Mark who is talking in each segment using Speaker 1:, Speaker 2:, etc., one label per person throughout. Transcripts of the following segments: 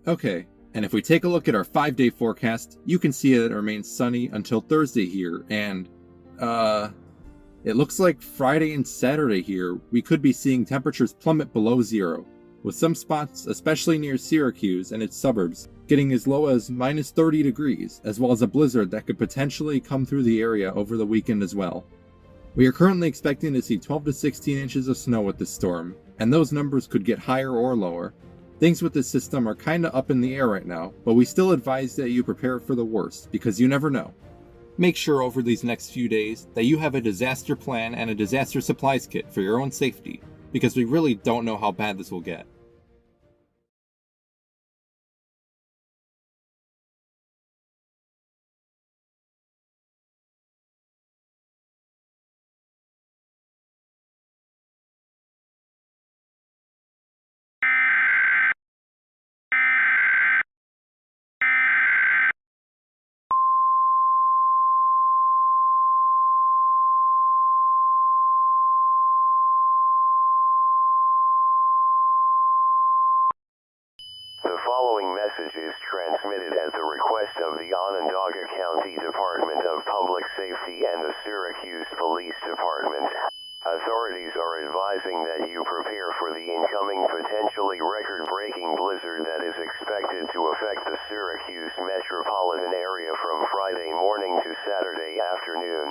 Speaker 1: Okay, and if we take a look at our 5-day forecast, you can see that it remains sunny until Thursday here, and, it looks like Friday and Saturday here, we could be seeing temperatures plummet below zero, with some spots, especially near Syracuse and its suburbs, getting as low as minus 30 degrees, as well as a blizzard that could potentially come through the area over the weekend as well. We are currently expecting to see 12 to 16 inches of snow with this storm, and those numbers could get higher or lower. Things with this system are kinda up in the air right now, but we still advise that you prepare for the worst, because you never know. Make sure over these next few days that you have a disaster plan and a disaster supplies kit for your own safety, because we really don't know how bad this will get.
Speaker 2: The following message is transmitted at the request of the Onondaga County Department of Public Safety and the Syracuse Police Department. Authorities are advising that you prepare for the incoming potentially record-breaking blizzard that is expected to affect the Syracuse metropolitan area from Friday morning to Saturday afternoon.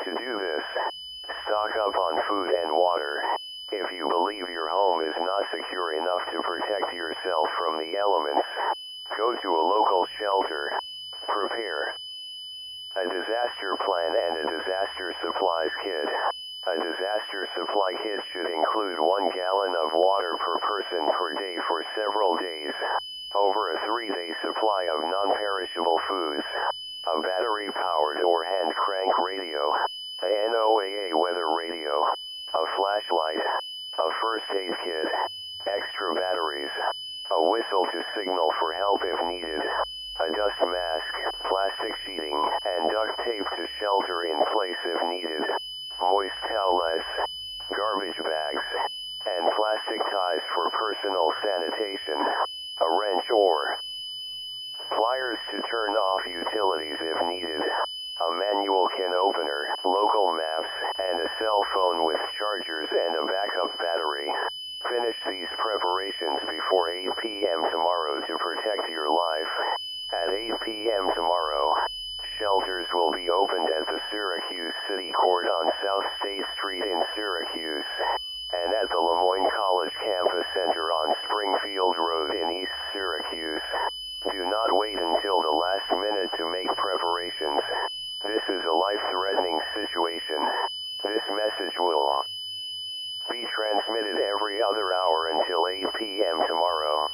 Speaker 2: To do this, stock up on food and water. If you believe your home is not secure enough to protect yourself from the elements, go to a local shelter. Prepare a disaster plan and a disaster supplies kit. A disaster supply kit should include 1 gallon of water per person per day for several days, over a 3-day supply of non-perishable foods, a battery-powered or hand-crank radio, a NOAA weather radio, a flashlight, a first aid kit, extra batteries, a whistle to signal for help if needed, a dust mask, plastic sheeting, and duct tape to shelter in place if needed, moist towelettes, garbage bags, and plastic ties for personal sanitation, a wrench or pliers to turn off utilities if needed, a manual can opener, local maps, and a cell phone with chargers and a backup battery. Finish these preparations before 8 p.m. tomorrow to protect your life. At 8 p.m. tomorrow, shelters will be opened at the Syracuse City Court on South State Street in Syracuse, and at the Lemoyne College Campus Center on Springfield Road in East Syracuse. Do not wait until the last minute to make preparations. This is a life-threatening situation. This message will be transmitted every other hour until 8 p.m. tomorrow.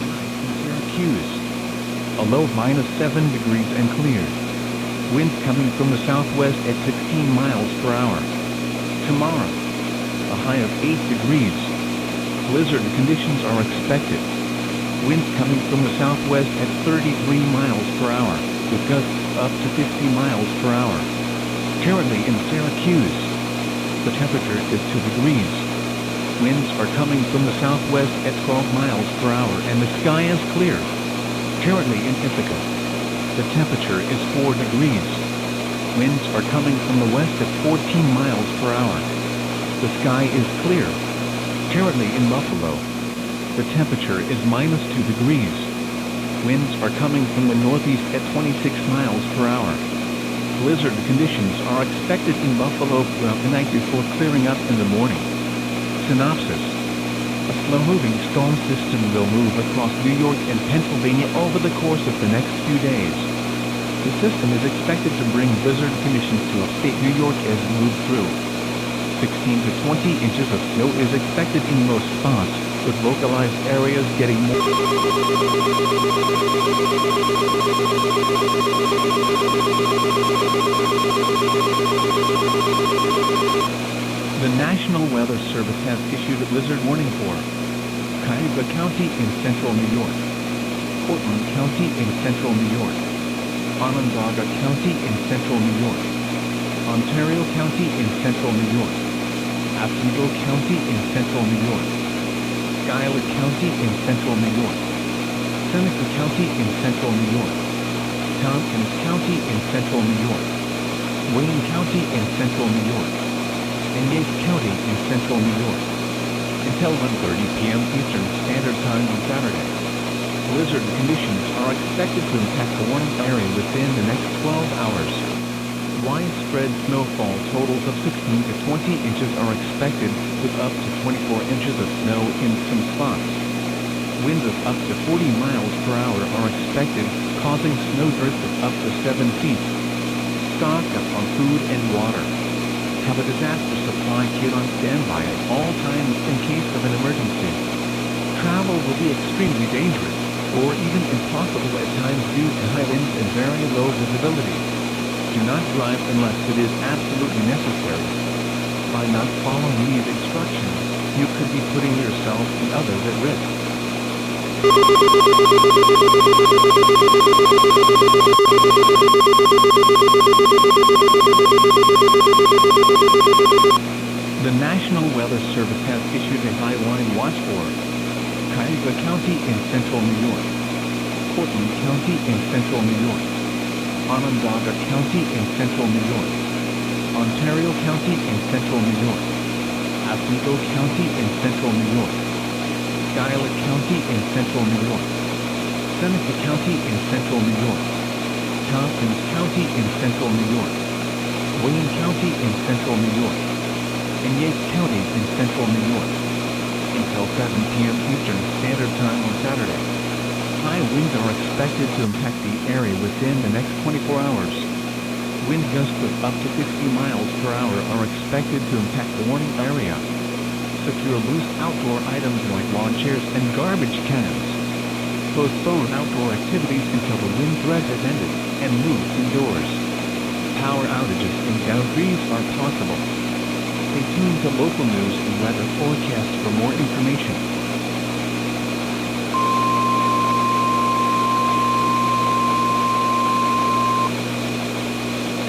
Speaker 3: Syracuse. A low of -7 degrees and clear. Winds coming from the southwest at 16 miles per hour. Tomorrow, a high of 8 degrees. Blizzard conditions are expected. Winds coming from the southwest at 33 miles per hour, with gusts up to 50 miles per hour. Currently in Syracuse, the temperature is 2 degrees. Winds are coming from the southwest at 12 miles per hour and the sky is clear. Currently in Ithaca, the temperature is 4 degrees. Winds are coming from the west at 14 miles per hour. The sky is clear. Currently in Buffalo, the temperature is -2 degrees. Winds are coming from the northeast at 26 miles per hour. Blizzard conditions are expected in Buffalo throughout the night before clearing up in the morning. Synopsis. A slow-moving storm system will move across New York and Pennsylvania over the course of the next few days. The system is expected to bring blizzard conditions to upstate New York as it moves through. 16 to 20 inches of snow is expected in most spots, with localized areas getting more. The National Weather Service has issued a blizzard warning for Cuyahoga County in central New York, Portland County in central New York, Onondaga County in central New York, Ontario County in central New York, Oswego County in central New York, Schuyler County in central New York, Seneca County in central New York, Tompkins County in central New York, Wayne County in central New York, and Yates County in central New York. Until 1:30 p.m. Eastern Standard Time on Saturday, blizzard conditions are expected to impact the warning area within the next 12 hours. Widespread snowfall totals of 16 to 20 inches are expected, with up to 24 inches of snow in some spots. Winds of up to 40 miles per hour are expected, causing snowdrifts of up to 7 feet. Stock up on food and water. Have a disaster supply kit on standby at all times in case of an emergency. Travel will be extremely dangerous, or even impossible at times due to high winds and very low visibility. Do not drive unless it is absolutely necessary. By not following these instructions, you could be putting yourself and others at risk. The National Weather Service has issued a high wind watch for Cuyahoga County in central New York, Portland County in central New York, Onondaga County in central New York, Ontario County in central New York, Oswego County in central New York, Schuyler County in central New York, Seneca County in central New York, Tompkins County in central New York, Wayne County in central New York, and Yates County in central New York. Until 7 p.m. Eastern Standard Time on Saturday, high winds are expected to impact the area within the next 24 hours. Wind gusts of up to 60 miles per hour are expected to impact the warning area. Secure loose outdoor items like lawn chairs and garbage cans. Postpone outdoor activities until the wind threat has ended, and move indoors. Power outages and downed trees are possible. Stay tuned to local news and weather forecasts for more information.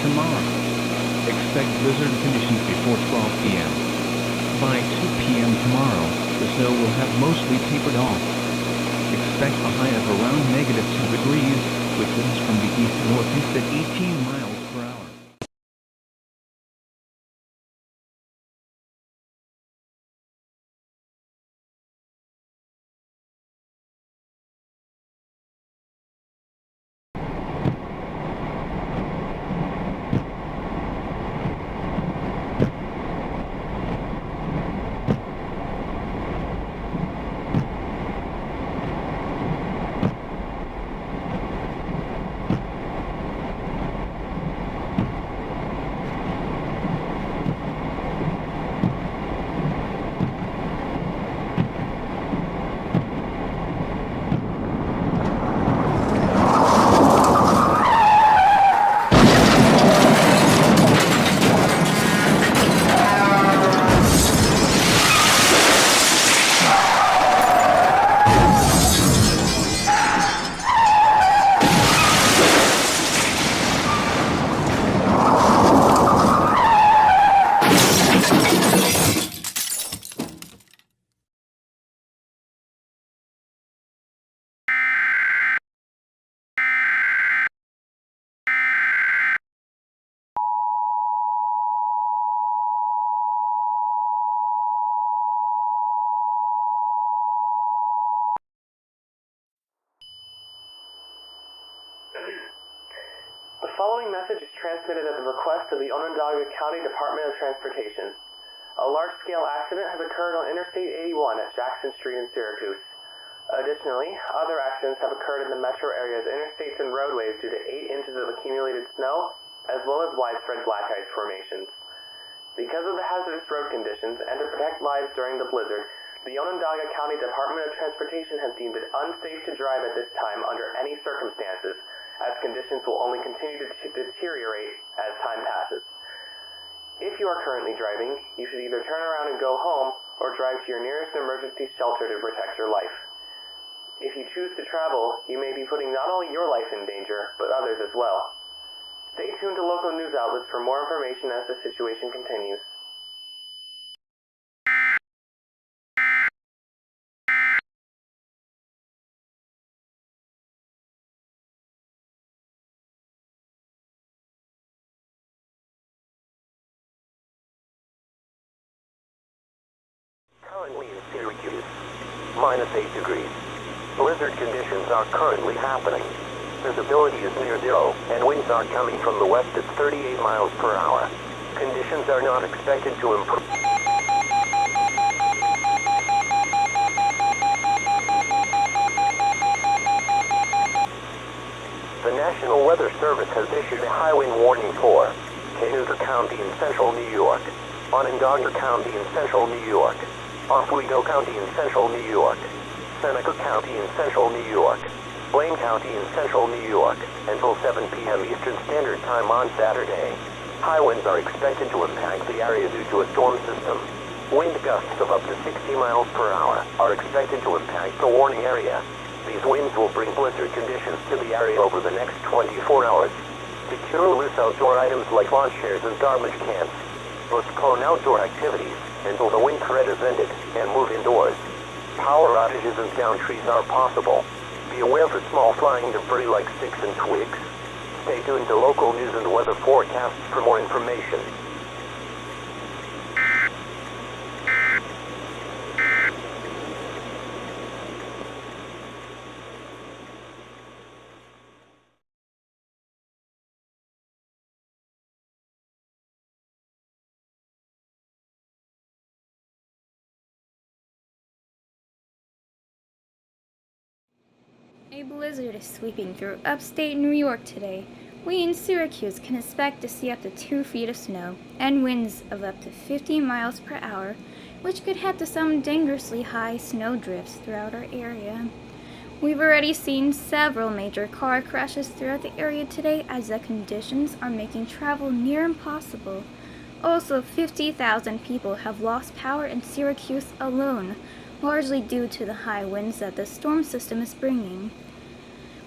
Speaker 3: Tomorrow, expect blizzard conditions before 12 p.m. By 2 p.m. tomorrow, the snow will have mostly tapered off. Expect a high of around -2 degrees, with winds from the east-northeast at 18 miles per hour.
Speaker 4: The following message is transmitted at the request of the Onondaga County Department of Transportation. A large-scale accident has occurred on Interstate 81 at Jackson Street in Syracuse. Additionally, other accidents have occurred in the metro area's interstates and roadways due to 8 inches of accumulated snow, as well as widespread black ice formations. Because of the hazardous road conditions and to protect lives during the blizzard, the Onondaga County Department of Transportation has deemed it unsafe to drive at this time under any circumstances, as conditions will only continue to deteriorate as time passes. If you are currently driving, you should either turn around and go home, or drive to your nearest emergency shelter to protect your life. If you choose to travel, you may be putting not only your life in danger, but others as well. Stay tuned to local news outlets for more information as the situation continues.
Speaker 2: Currently in Syracuse, -8 degrees. Blizzard conditions are currently happening. Visibility is near zero, and winds are coming from the west at 38 miles per hour. Conditions are not expected to improve. The National Weather Service has issued a high wind warning for Cayuga County in central New York, Onondaga County in central New York, Oswego County in central New York, Seneca County in central New York, Blaine County in central New York, until 7 p.m. Eastern Standard Time on Saturday. High winds are expected to impact the area due to a storm system. Wind gusts of up to 60 miles per hour are expected to impact the warning area. These winds will bring blizzard conditions to the area over the next 24 hours. Secure loose outdoor items like lawn chairs and garbage cans. Postpone outdoor activities until the wind threat is ended and move indoors. Power outages and downed trees are possible. Be aware for small flying debris like sticks and twigs. Stay tuned to local news and weather forecasts for more information.
Speaker 5: A blizzard is sweeping through upstate New York today. We in Syracuse can expect to see up to 2 feet of snow and winds of up to 50 miles per hour, which could head to some dangerously high snow drifts throughout our area. We've already seen several major car crashes throughout the area today as the conditions are making travel near impossible. Also, 50,000 people have lost power in Syracuse alone, largely due to the high winds that the storm system is bringing.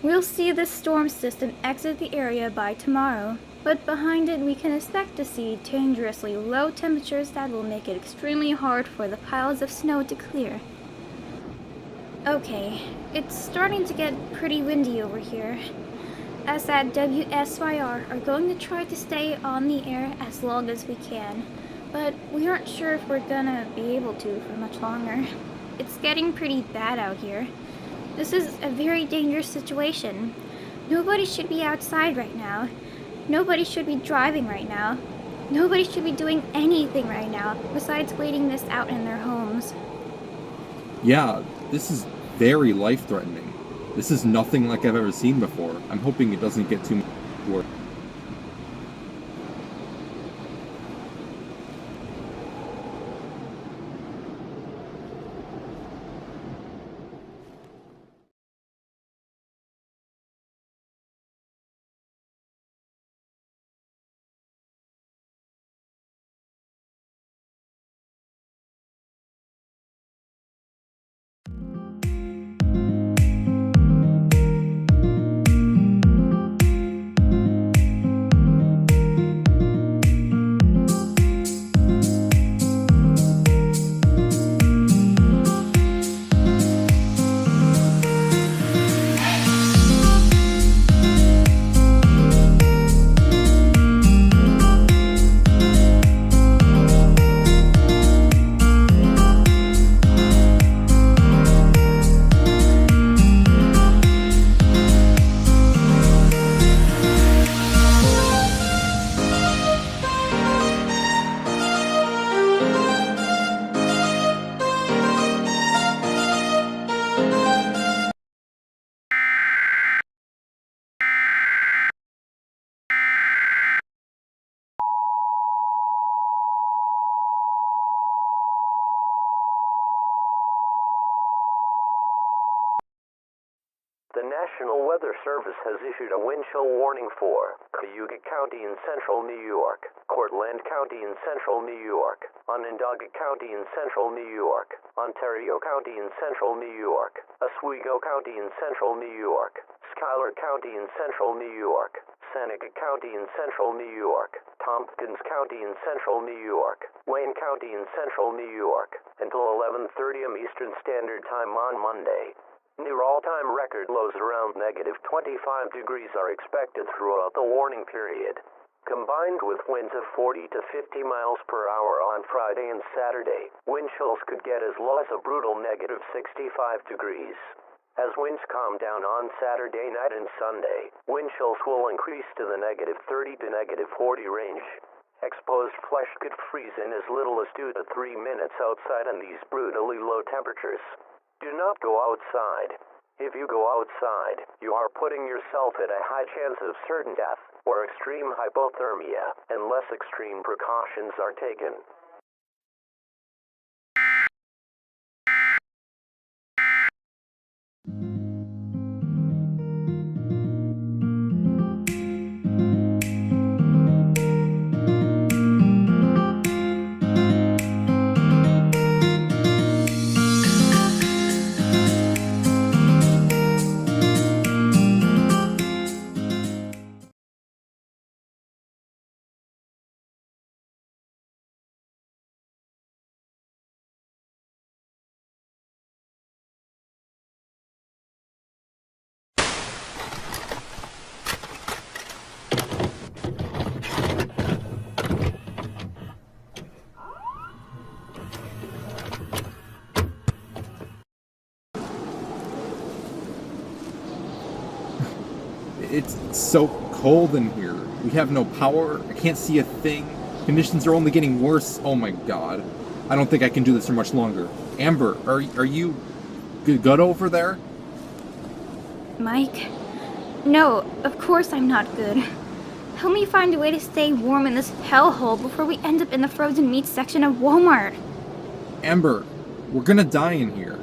Speaker 5: We'll see this storm system exit the area by tomorrow, but behind it we can expect to see dangerously low temperatures that will make it extremely hard for the piles of snow to clear. Okay, it's starting to get pretty windy over here. Us at WSYR are going to try to stay on the air as long as we can, but we aren't sure if we're gonna be able to for much longer. It's getting pretty bad out here. This is a very dangerous situation. Nobody should be outside right now. Nobody should be driving right now. Nobody should be doing anything right now besides waiting this out in their homes.
Speaker 1: Yeah, this is very life-threatening. This is nothing like I've ever seen before. I'm hoping it doesn't get too much worse.
Speaker 2: The National Weather Service has issued a wind chill warning for Cayuga County in central New York, Cortland County in central New York, Onondaga County in central New York, Ontario County in central New York, Oswego County in central New York, Schuyler County in central New York, Seneca County in central New York, Tompkins County in central New York, Wayne County in central New York, until 11:30 a.m. Eastern Standard Time on Monday. Near all-time record lows around -25 degrees are expected throughout the warning period. Combined with winds of 40 to 50 miles per hour on Friday and Saturday, wind chills could get as low as a brutal -65 degrees. As winds calm down on Saturday night and Sunday, wind chills will increase to the -30 to -40 range. Exposed flesh could freeze in as little as 2 to 3 minutes outside in these brutally low temperatures. Do not go outside. If you go outside, you are putting yourself at a high chance of certain death or extreme hypothermia, unless extreme precautions are taken.
Speaker 1: It's so cold in here. We have no power. I can't see a thing. Conditions are only getting worse. Oh my god. I don't think I can do this for much longer. Amber, are you good over there?
Speaker 5: Mike? No, of course I'm not good. Help me find a way to stay warm in this hellhole before we end up in the frozen meat section of Walmart.
Speaker 1: Amber, we're gonna die in here.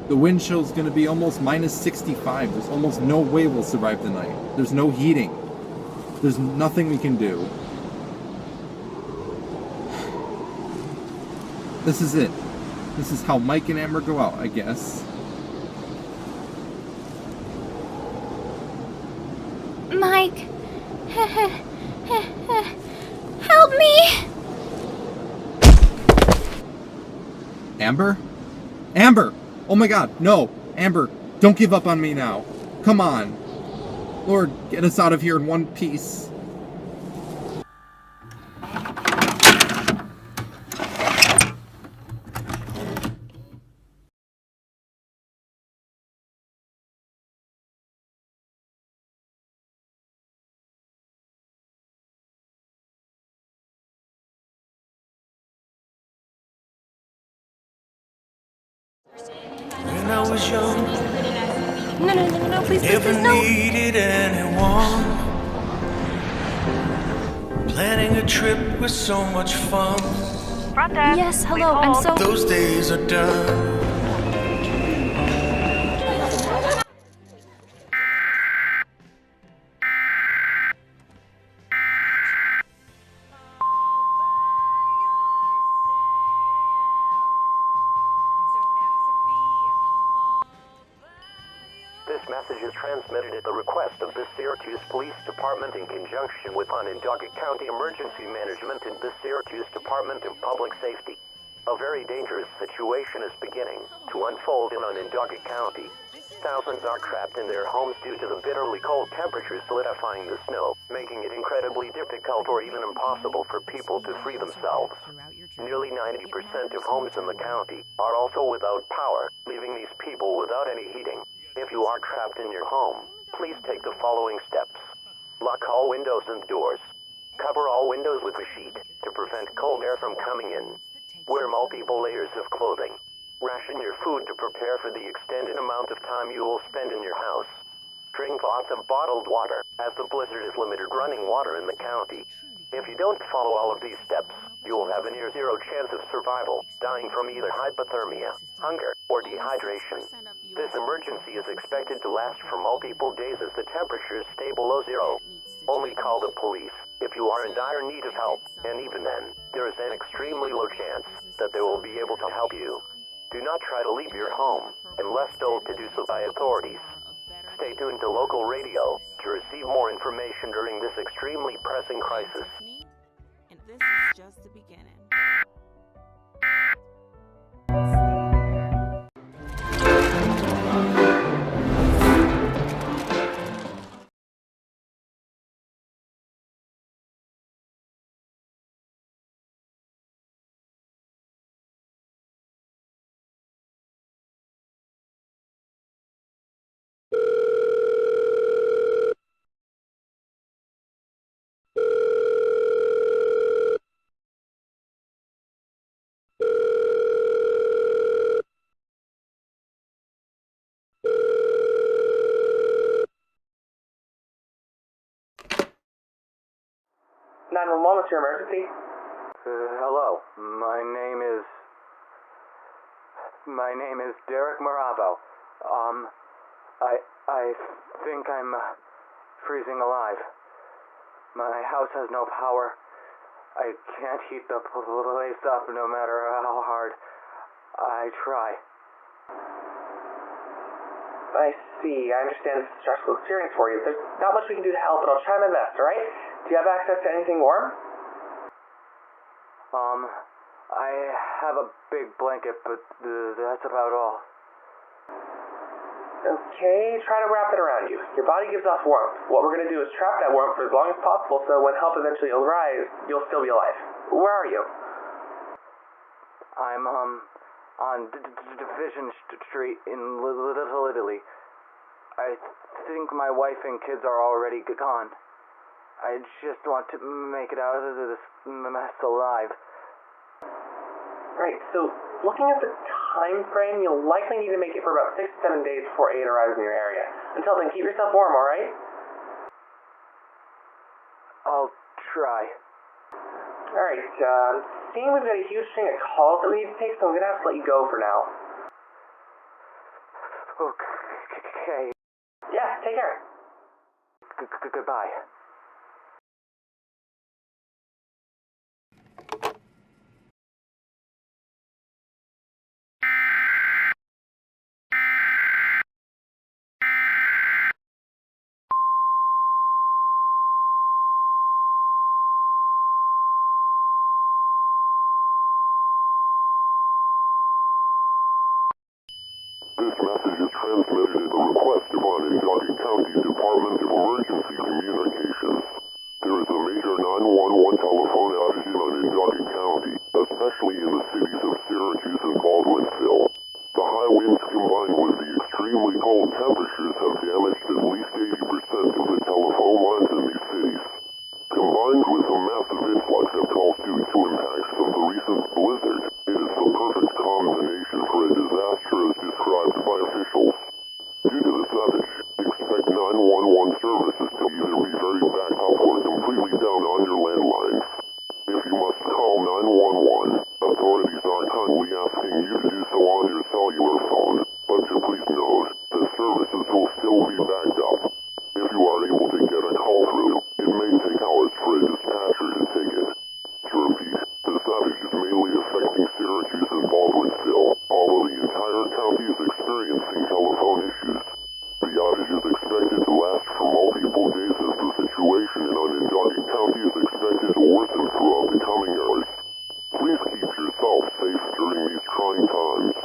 Speaker 1: The wind chill's gonna be almost -65. There's almost no way we'll survive the night. There's no heating. There's nothing we can do. This is it. This is how Mike and Amber go out, I guess.
Speaker 5: Mike! Help me!
Speaker 1: Amber? Amber! Oh my god, no! Amber, don't give up on me now. Come on. Lord, get us out of here in one piece.
Speaker 6: When I was young,
Speaker 5: No, please,
Speaker 6: never
Speaker 5: no.
Speaker 6: needed anyone. Planning a trip was so much fun.
Speaker 7: Front desk.
Speaker 5: Yes, hello, I'm so...
Speaker 6: Those days are done.
Speaker 2: This message is transmitted at the request of the Syracuse Police Department in conjunction with Onondaga County Emergency Management and the Syracuse Department of Public Safety. A very dangerous situation is beginning to unfold in Onondaga County. Thousands are trapped in their homes due to the bitterly cold temperatures solidifying the snow, making it incredibly difficult or even impossible for people to free themselves. Nearly 90% of homes in the county are also without power, leaving these people without any heating. If you are trapped in your home, please take the following steps. Lock all windows and doors. Cover all windows with a sheet to prevent cold air from coming in. Wear multiple layers of clothing. Ration your food to prepare for the extended amount of time you will spend in your house. Drink lots of bottled water, as the blizzard has limited running water in the county. If you don't follow all of these steps, you will have a near zero chance of survival, dying from either hypothermia, hunger, or dehydration. This emergency is expected to last for multiple days as the temperatures stay below zero. Only call the police
Speaker 7: If you are in dire need of help, and even then, there is an extremely low chance that they will be able to help you. Do not try to leave your home unless told to do so by authorities. Stay tuned to local radio to receive more information during this extremely pressing crisis.
Speaker 8: And this is just the beginning.
Speaker 4: 911, what's your emergency?
Speaker 7: Hello. My name is Derek Moravo. I think I'm freezing alive. My house has no power. I can't heat the place up no matter how hard I try.
Speaker 4: I see. I understand it's a stressful experience for you. There's not much we can do to help, but I'll try my best, alright? Do you have access to anything warm?
Speaker 7: I have a big blanket, but that's about all.
Speaker 4: Okay, try to wrap it around you. Your body gives off warmth. What we're going to do is trap that warmth for as long as possible so when help eventually arrives, you'll still be alive. Where are you?
Speaker 7: I'm, on Division Street in Little Italy. I think my wife and kids are already gone. I just want to make it out of this mess alive.
Speaker 4: Right, so looking at the time frame, you'll likely need to make it for about 6 to 7 days before aid arrives in your area. Until then, keep yourself warm, alright?
Speaker 7: I'll try.
Speaker 4: Alright, seeing we've got a huge string of calls that we need to take, so I'm gonna have to let you go for now.
Speaker 7: Okay.
Speaker 4: Yeah, take care.
Speaker 7: Goodbye.
Speaker 2: This message is transmitted at the request of Onondaga County Department of Emergency Communications. There is a major 911 telephone outage in Onondaga County, especially in the cities of Syracuse and Baldwinsville. The high winds combined with the extremely cold temperatures have damaged at least 80% of the telephone lines in these cities. Combined with a massive influx of calls due to impacts of the recent blizzard, it is the perfect combination for a disaster as described by officials. Due to this outage, expect 911 services to either be very backed up or completely down on your landlines. If you must call 911, authorities are kindly asking you to do so on your cellular phone, but to please note, the services will still be backed up. If you are able to get a call through, it may take hours for a dispatcher to take it. To repeat, this outage is mainly affecting Syracuse and Baldwinsville, although the entire county is experiencing telephone issues. The outage is expected to last for multiple days as the situation in Onondaga County is expected to worsen throughout the coming hours. Please keep yourself safe during these trying times.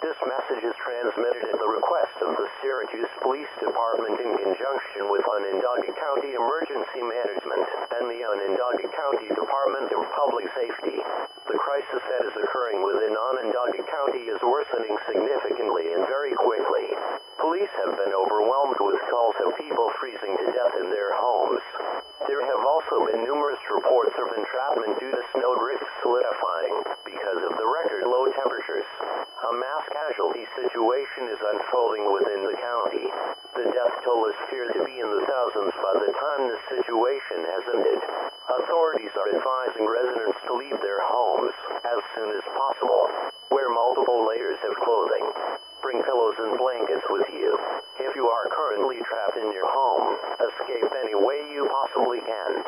Speaker 7: This message is transmitted at the request of the Syracuse Police Department in conjunction with Onondaga County Emergency Management and the Onondaga County Department of Public Safety. The crisis that is occurring within Onondaga County is worsening significantly and very quickly. Police have been overwhelmed with calls of people freezing to death in their homes. There have also been numerous reports of entrapment due to snow drifts solidifying because of the record low temperatures. A mass casualty situation is unfolding within the county. The death toll is feared to be in the thousands by the time this situation has ended. Authorities are advising residents to leave their homes as soon as possible. Wear multiple layers of clothing. Bring pillows and blankets with you. If you are currently trapped in your home, escape any way you possibly can.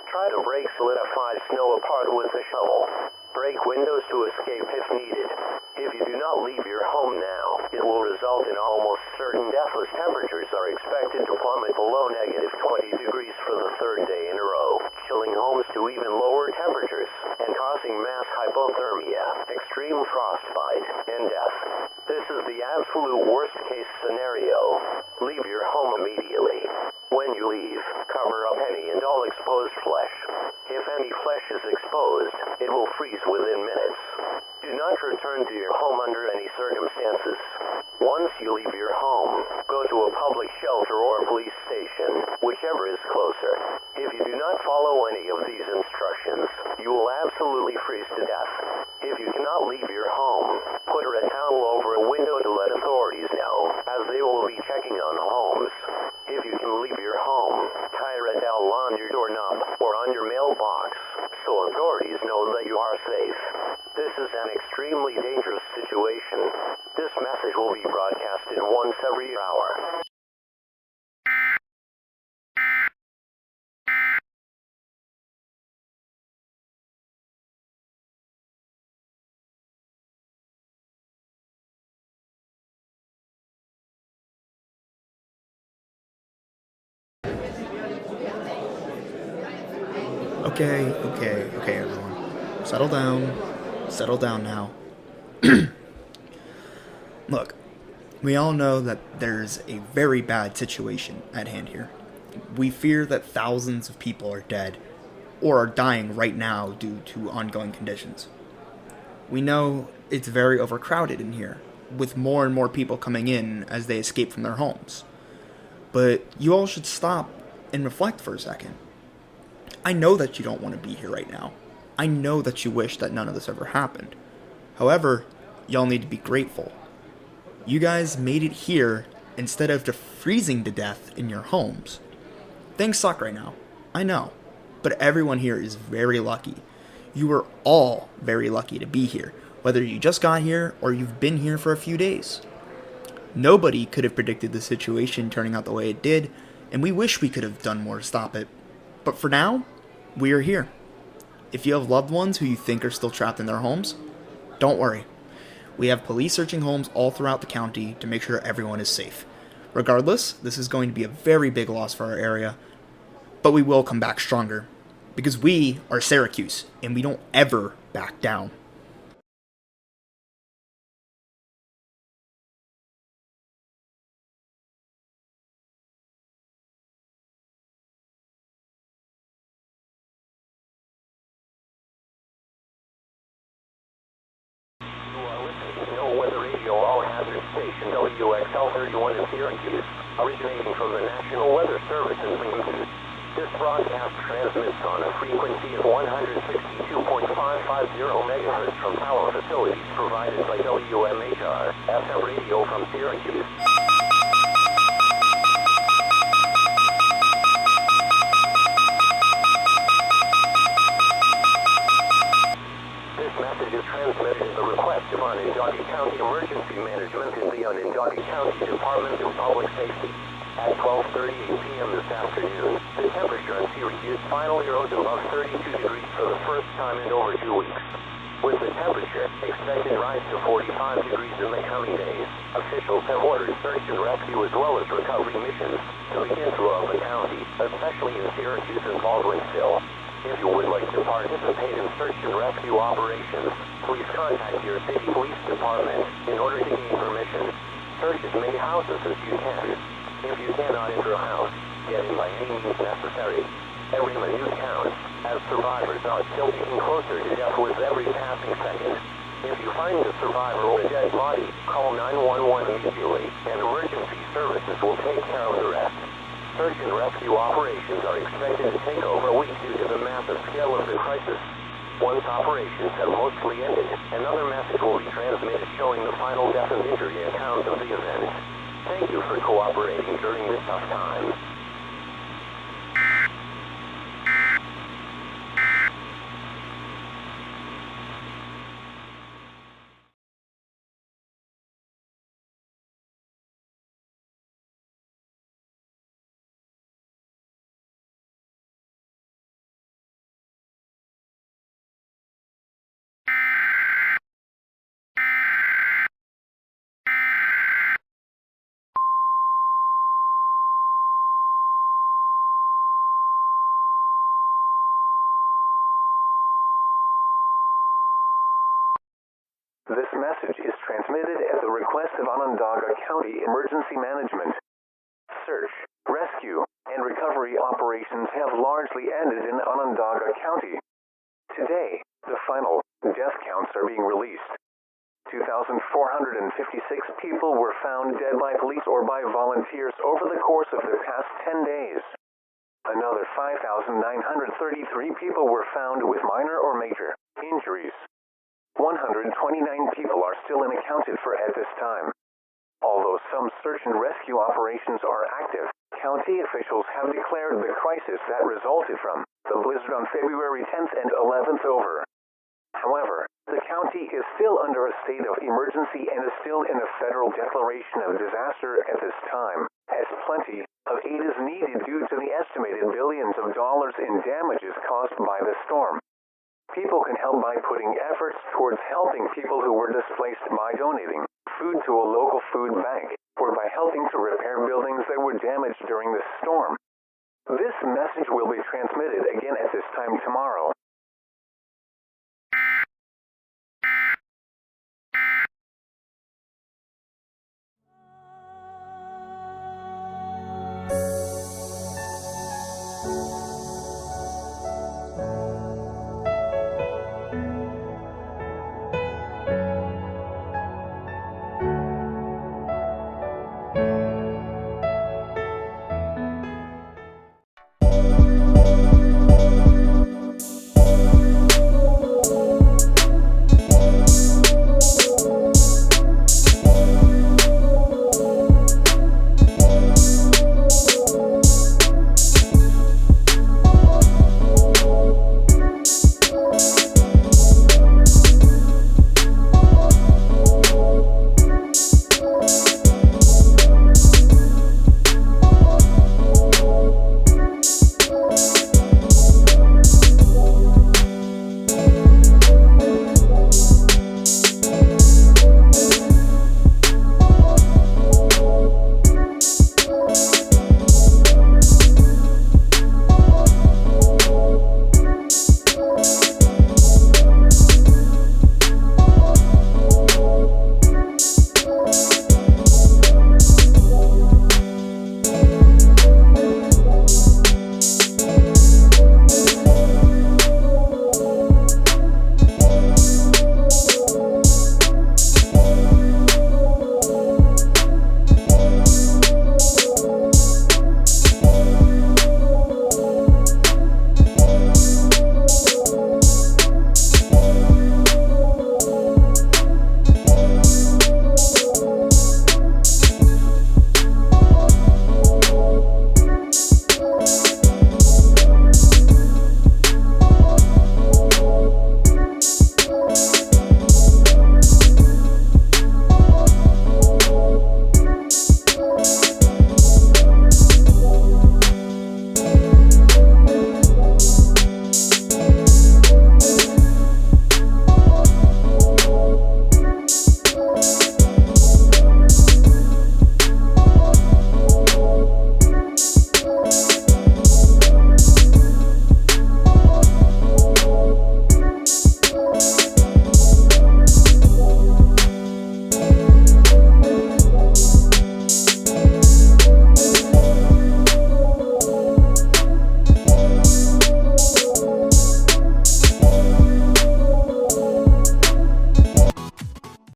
Speaker 7: Try to break solidified snow apart with a shovel. Break windows to escape if needed. If you do not leave your home now, it will result in almost certain deathless temperatures are expected to plummet below -20 degrees for the third day in a row, chilling homes to even lower temperatures and causing mass hypothermia, extreme frostbite, and death. This is the absolute worst-case scenario. Leave your home immediately. When you leave, cover up any and all exposed flesh. If any flesh is exposed, it will freeze within minutes. Do not return to your home under any circumstances. Once you leave your home, go to a public shelter or police station, whichever is closer. If you do not follow any of these instructions, you will absolutely freeze to death. If you cannot leave your home, put a towel over a window to let authorities know, as they will be checking on homes. If you can leave your home, tie a towel on your doorknob or on your mailbox, so authorities know that you are safe. This is an extremely dangerous situation. This message will be broadcasted once every hour.
Speaker 9: Okay, everyone. Settle down now. Look, we all know that there's a very bad situation at hand here. We fear that thousands of people are dead, or are dying right now due to ongoing conditions. We know it's very overcrowded in here, with more and more people coming in as they escape from their homes. But you all should stop and reflect for a second. I know that you don't want to be here right now. I know that you wish that none of this ever happened. However, y'all need to be grateful. You guys made it here instead of freezing to death in your homes. Things suck right now, I know, but everyone here is very lucky. You are all very lucky to be here, whether you just got here or you've been here for a few days. Nobody could have predicted the situation turning out the way it did, and we wish we could have done more to stop it. But for now, we are here. If you have loved ones who you think are still trapped in their homes, don't worry. We have police searching homes all throughout the county to make sure everyone is safe. Regardless, this is going to be a very big loss for our area, but we will come back stronger. Because we are Syracuse, and we don't ever back down.
Speaker 7: Station WXL31 in Syracuse, originating from the National Weather Service in Syracuse. This broadcast transmits on a frequency of 162.550 MHz from power facilities provided by WMHR, FM radio from Syracuse. This message is transmitted at the request of Onondaga County Emergency Management in the Onondaga County Department of Public Safety. At 12:38 p.m. this afternoon, the temperature in Syracuse finally rose above 32 degrees for the first time in over 2 weeks. With the temperature expected to rise to 45 degrees in the coming days, officials have ordered search and rescue as well as recovery missions to begin throughout the county, especially in Syracuse and Baldwinsville. If you would like to participate in search and rescue operations, please contact your city police department in order to gain permission. Search as many houses as you can. If you cannot enter a house, get in by any means necessary. Every minute counts, as survivors are still getting closer to death with every passing second. If you find a survivor or a dead body, call 911 immediately, and emergency services will take care of the rest. Search and rescue operations are expected to take over a week due to the massive scale of the crisis. Once operations have mostly ended, another message will be transmitted showing the final death and injury account of the event. Thank you for cooperating during this tough time.
Speaker 2: This message is transmitted at the request of Onondaga County Emergency Management. Search, rescue, and recovery operations have largely ended in Onondaga County. Today, the final death counts are being released. 2,456 people were found dead by police or by volunteers over the course of the past 10 days. Another 5,933 people were found with minor or major injuries. 129 people are still unaccounted for at this time. Although some search and rescue operations are active, county officials have declared the crisis that resulted from the blizzard on February 10th and 11th over. However, the county is still under a state of emergency and is still in a federal declaration of disaster at this time, as plenty of aid is needed due to the estimated billions of dollars in damages caused by the storm. People can help by putting efforts towards helping people who were displaced by donating food to a local food bank, or by helping to repair buildings that were damaged during the storm. This message will be transmitted again at this time tomorrow.